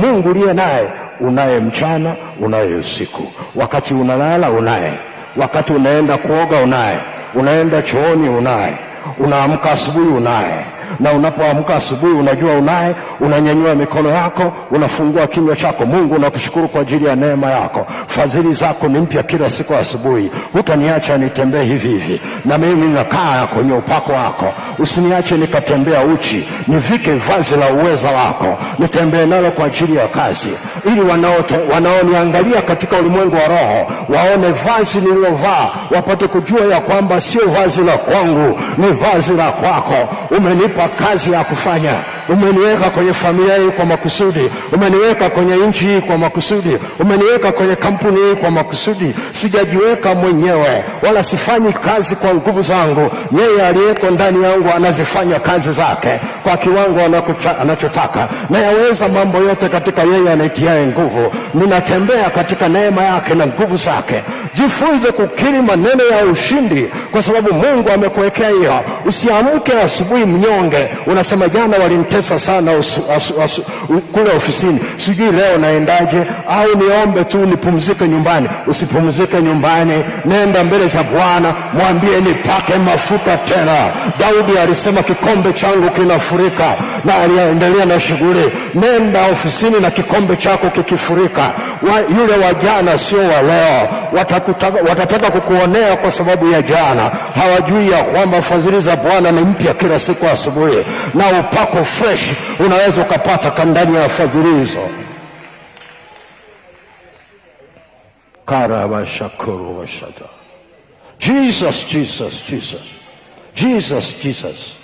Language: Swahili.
Mungu uliye naye unaye mchana, unaye usiku. Wakati unalala unaye, wakati unaenda kuoga unaye, unaenda chooni unaye, unaamka asubuhi unaye. Na unapoamka asubuhi unajua unaye, unanyanyua mikono yako, unafungua kinywa chako. Mungu, nakushukuru kwa ajili ya neema yako. Fadhili zako ni mpya kila siku asubuhi. Hutaniacha nitembee hivi hivi, na mimi nakaa kwenye upako wako. Usiniache nikatembea uchi, nivike vazi la uweza wako, nitembee nalo kwa ajili ya kazi, ili wanaoniangalia katika ulimwengu wa roho waone vazi nililovaa, wapate kujua ya kwamba sio vazi la kwangu, ni vazi la kwako. Umenipa kazi ya kufanya, umeniweka kwenye familia hii kwa makusudi, umeniweka kwenye nchi hii kwa makusudi, umeniweka kwenye kampuni hii kwa makusudi. Sijajiweka mwenyewe, wala sifanyi kazi kwa nguvu zangu. Yeye aliyeko ndani yangu anazifanya kazi zake kwa kiwango anachotaka, na yaweza mambo yote katika yeye anayetiaye nguvu. Ninatembea katika neema yake na nguvu zake. Jifunze kukiri maneno ya ushindi, kwa sababu Mungu amekuwekea hiyo. Usiamke asubuhi mnyonge, unasema jana walimtesa sana kule ofisini, sijui leo naendaje, au niombe tu nipumzike nyumbani. Usipumzike nyumbani, nenda mbele za Bwana, mwambie nipake mafuta tena. Daudi alisema kikombe changu kinafurika, na aliendelea na shughuli. Nenda ofisini na kikombe chako kikifurika. Yule wa jana sio wa leo. Watataka kukuonea kwa sababu ya jana. Hawajui ya kwamba fadhili za Bwana ni mpya kila siku asubuhi, na upako fresh unaweza ukapata ndani ya fadhili hizo. Karabashakuru washata. Jesus, Jesus, Jesus. Jesus, Jesus.